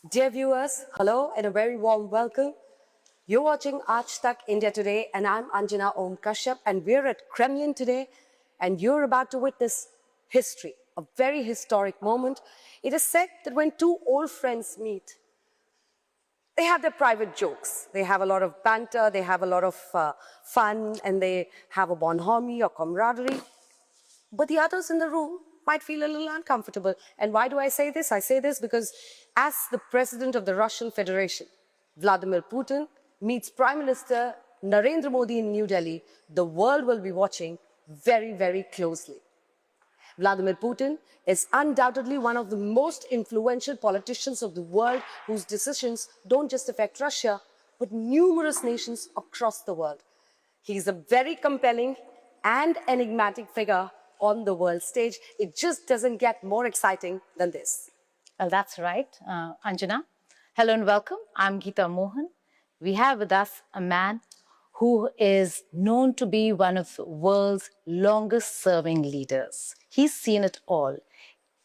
Dear viewers, hello and a very warm welcome. You're watching Aaj Tak India Today and I'm Anjana Kashyap and we're at Kremlin today and you're about to witness history, a very historic moment. It is said that when two old friends meet, they have their private jokes. They have a lot of banter, they have a lot of fun and they have a bonhomie or camaraderie. But the others in the room might feel a little uncomfortable. And why do I say this? I say this because as the President of the Russian Federation, Vladimir Putin, meets Prime Minister Narendra Modi in New Delhi, the world will be watching very, very closely. Vladimir Putin is undoubtedly one of the most influential politicians of the world whose decisions don't just affect Russia, but numerous nations across the world. He's a very compelling and enigmatic figure on the world stage. It just doesn't get more exciting than this. Well, that's right, Anjana. Hello and welcome. I'm Geeta Mohan. We have with us a man who is known to be one of the world's longest serving leaders. He's seen it all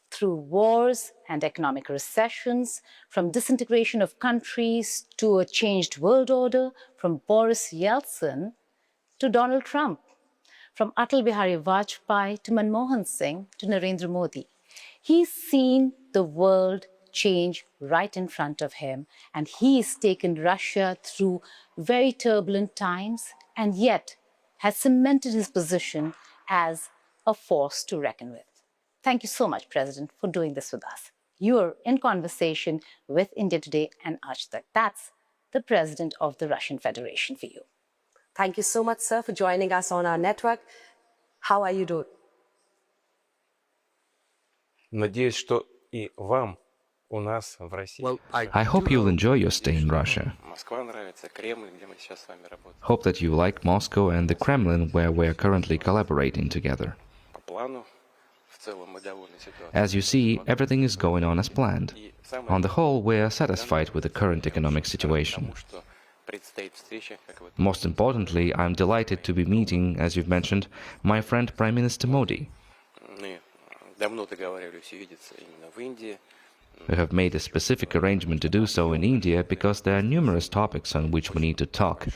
through wars and economic recessions, from disintegration of countries to a changed world order, from Boris Yeltsin to Donald Trump, from Atal Bihari Vajpayee to Manmohan Singh to Narendra Modi. He's seen the world change right in front of him, and he's taken Russia through very turbulent times and yet has cemented his position as a force to reckon with. Thank you so much, President, for doing this with us. You're in conversation with India Today and Aaj Tak. That's the President of the Russian Federation for you. Thank you so much, sir, for joining us on our network. How are you doing? Надеюсь, что и вам у нас в России. I hope you'll enjoy your stay in Russia. Москва нравится, Кремль, где мы сейчас с вами работаем. Hope that you like Moscow and the Kremlin, where we're currently collaborating together. По плану, в целом мы довольны ситуацией. As you see, everything is going on as planned. On the whole, we're satisfied with the current economic situation. Что предстоит встреча, как вы Most importantly, I'm delighted to be meeting, as you've mentioned, my friend Prime Minister Modi. мы давно договаривались увидеться именно в Индии. We have made a specific arrangement to do so in India because there are numerous topics on which we need to talk,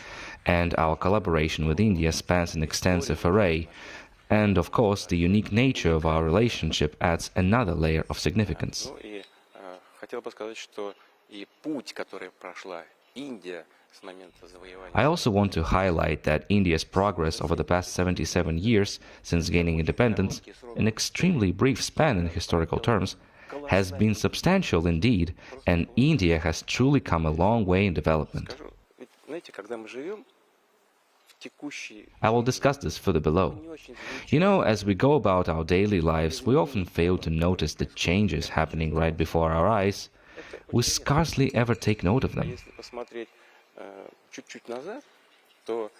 and our collaboration with India spans an extensive array. And of course, the unique nature of our relationship adds another layer of significance. Ну и хотел бы сказать, что и путь, который прошла Индия с момента завоевания. I also want to highlight that India's progress over the past 77 years since gaining independence, an extremely brief span in historical terms, has been substantial indeed, and India has truly come a long way in development. Скажу, ведь, знаете, когда мы живем в текущей I will discuss this further below. You know, as we go about our daily lives, we often fail to notice the changes happening right before our eyes. We scarcely ever take note of them. Если посмотреть чуть-чуть назад, то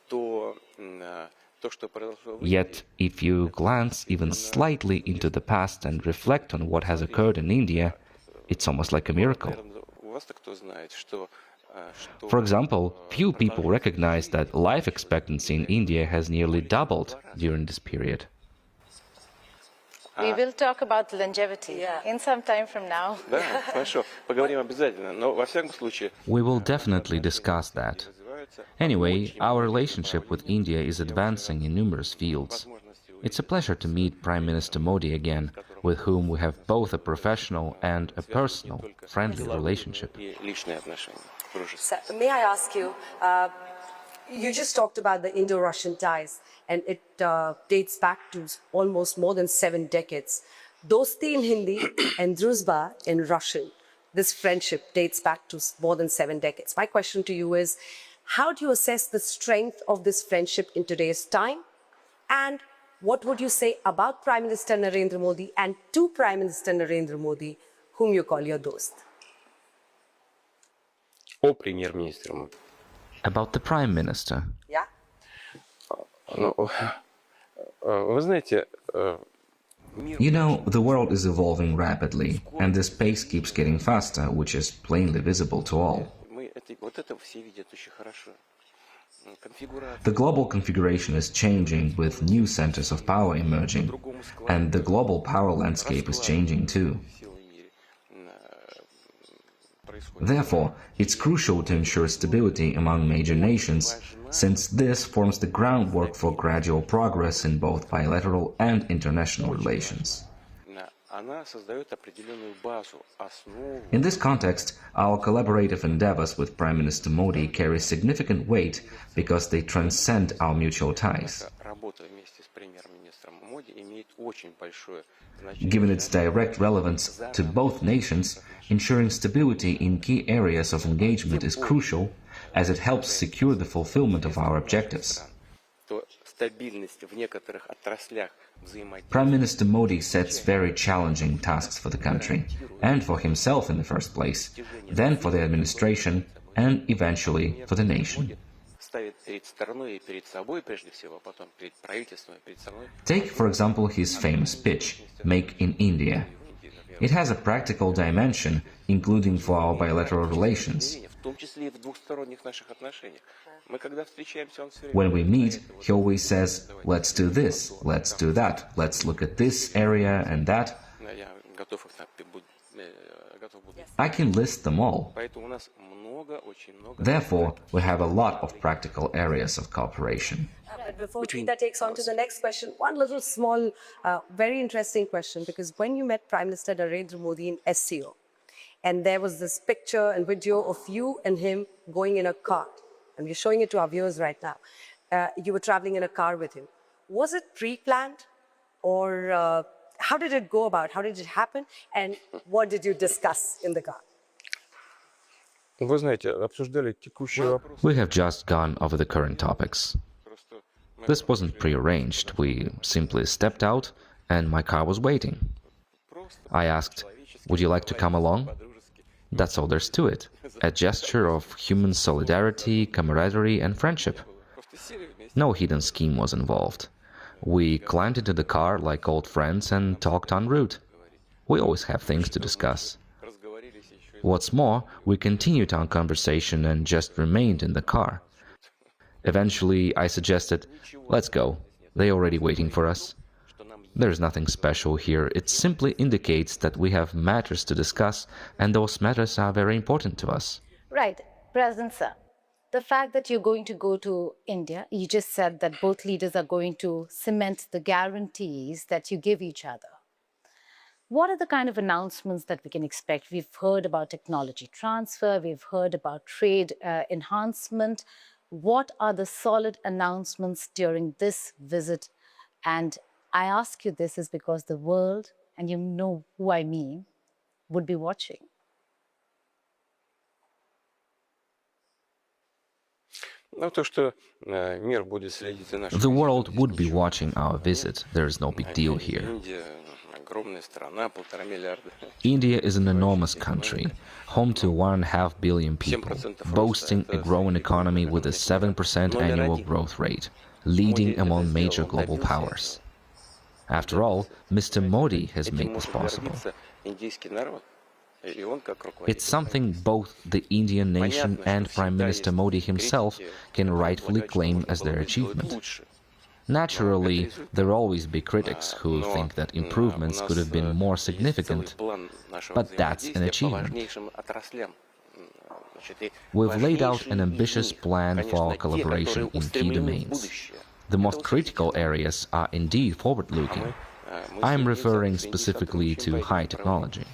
то, что произошло в Yet, if you glance even slightly into the past and reflect on what has occurred in India, it's almost like a miracle. наверное, у вас-то кто знает, что For example, few people recognize that life expectancy in India has nearly doubled during this period. We will talk about longevity in some time from now. Да, хорошо, поговорим обязательно, но во всяком случае We will definitely discuss that. развиваются Anyway, our relationship with India is advancing in numerous fields. возможности It's a pleasure to meet Prime Minister Modi again, with whom we have both a professional and a personal, friendly relationship. и личные отношения, дружеские. Sir, may I ask you, you just talked about the Indo-Russian ties, and it dates back to almost more than 7 decades. Dosti in Hindi and Druzhba in Russian. This friendship dates back to more than 7 decades. My question to you is, how do you assess the strength of this friendship in today's time? And what would you say about Prime Minister Narendra Modi and to Prime Minister Narendra Modi, whom you call your dost? О премьер-министре. About the Prime Minister. Yeah? Ну, вы знаете, You know, the world is evolving rapidly, and this pace keeps getting faster, which is plainly visible to all. вот это все видят очень хорошо. Конфигурация. The global configuration is changing with new centers of power emerging, and the global power landscape is changing too. Силы в мире. Therefore, it's crucial to ensure stability among major nations, since this forms the groundwork for gradual progress in both bilateral and international relations. In this context, our collaborative endeavors with Prime Minister Modi carry significant weight because they transcend our mutual ties. Given its direct relevance to both nations, ensuring stability in key areas of engagement is crucial, as it helps secure the fulfillment of our objectives. Prime Minister Modi sets very challenging tasks for the country, and for himself in the first place, then for the administration, and eventually for the nation. Take, for example, his famous pitch, "Make in India." It has a practical dimension, including for our bilateral relations. When we meet, he always says, "Let's do this, let's do that, let's look at this area and that." I can list them all. Therefore, we have a lot of practical areas of cooperation. Before Geeta takes on to the next question, one little small, very interesting question, because when you met Prime Minister Narendra Modi in SCO, and there was this picture and video of you and him going in a car, and we're showing it to our viewers right now. You were traveling in a car with him. Was it pre-planned, or how did it go about? How did it happen? And what did you discuss in the car? We have just gone over the current topics. This wasn't prearranged. We simply stepped out, and my car was waiting. I asked, "Would you like to come along?" That's all there's to it. A gesture of human solidarity, camaraderie, and friendship. No hidden scheme was involved. We climbed into the car like old friends and talked en route. We always have things to discuss. What's more, we continued our conversation and just remained in the car. Eventually, I suggested, "Let's go. They're already waiting for us." There's nothing special here. It simply indicates that we have matters to discuss, and those matters are very important to us. Right. President Sir, the fact that you're going to go to India, you just said that both leaders are going to cement the guarantees that you give each other. What are the kind of announcements that we can expect? We've heard about technology transfer, we've heard about trade enhancement. What are the solid announcements during this visit? And I ask you this is because the world, and you know who I mean, would be watching. The world would be watching our visit. There is no big deal here. India is an enormous country, home to 1.5 billion people, boasting a growing economy with a 7% annual growth rate, leading among major global powers. After all, Mr. Modi has made this possible. It's something both the Indian nation and Prime Minister Modi himself can rightfully claim as their achievement. Naturally, there will always be critics who think that improvements could have been more significant, but that's an achievement. We've laid out an ambitious plan for our collaboration in key domains. The most critical areas are indeed forward-looking. I'm referring specifically to high technology.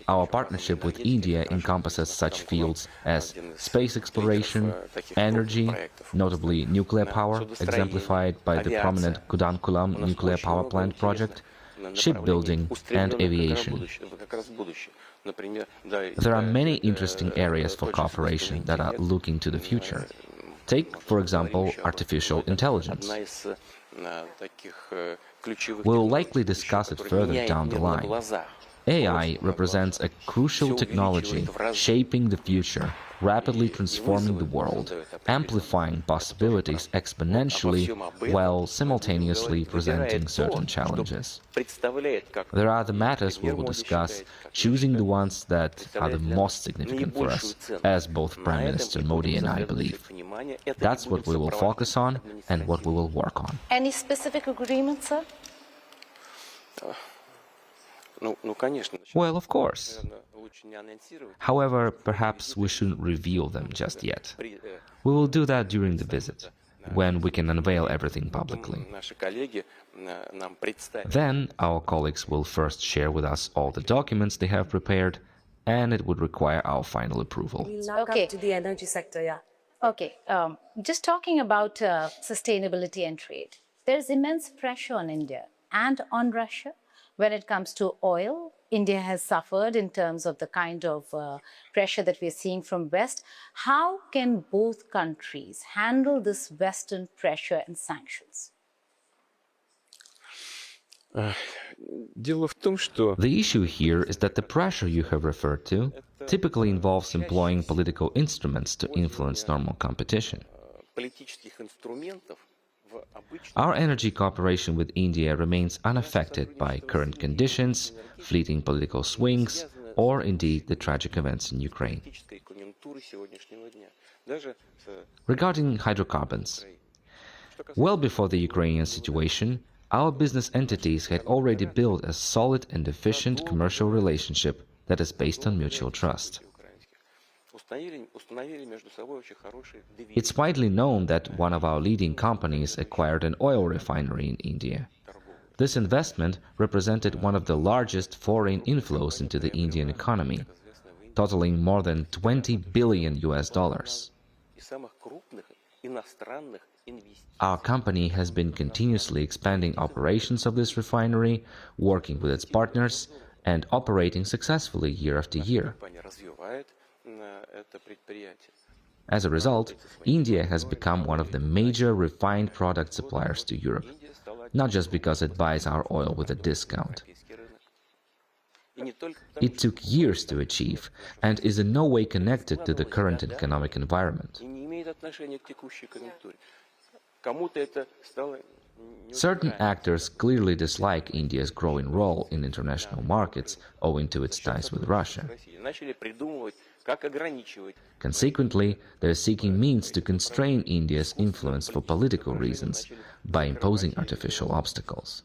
Our partnership with India encompasses such fields as space exploration, energy, notably nuclear power, exemplified by the prominent Kudankulam nuclear power plant project, shipbuilding, and aviation. There are many interesting areas for cooperation that are looking to the future. Take, for example, artificial intelligence. We'll likely discuss it further down the line. AI represents a crucial technology shaping the future, rapidly transforming the world, amplifying possibilities exponentially while simultaneously presenting certain challenges. There are the matters we will discuss, choosing the ones that are the most significant for us, as both Prime Minister Modi and I believe. That's what we will focus on and what we will work on. Any specific agreements, sir? Well, of course. However, perhaps we shouldn't reveal them just yet. We will do that during the visit, when we can unveil everything publicly. Then our colleagues will first share with us all the documents they have prepared, and it would require our final approval. We'll now Okay. come to the energy sector, yeah. Okay, just talking about sustainability and trade, there's immense pressure on India and on Russia when it comes to oil. India has suffered in terms of the kind of pressure that we're seeing from West. How can both countries handle this Western pressure and sanctions? The issue here is that the pressure you have referred to typically involves employing political instruments to influence normal competition. Our energy cooperation with India remains unaffected by current conditions, fleeting political swings, or indeed the tragic events in Ukraine. Regarding hydrocarbons, well before the Ukrainian situation, our business entities had already built a solid and efficient commercial relationship that is based on mutual trust. It's widely known that one of our leading companies acquired an oil refinery in India. This investment represented one of the largest foreign inflows into the Indian economy, totaling more than $20 billion. Our company has been continuously expanding operations of this refinery, working with its partners, and operating successfully year after year. As a result, India has become one of the major refined product suppliers to Europe, not just because it buys our oil with a discount. It took years to achieve and is in no way connected to the current economic environment. Certain actors clearly dislike India's growing role in international markets owing to its ties with Russia. Consequently, they are seeking means to constrain India's influence for political reasons by imposing artificial obstacles.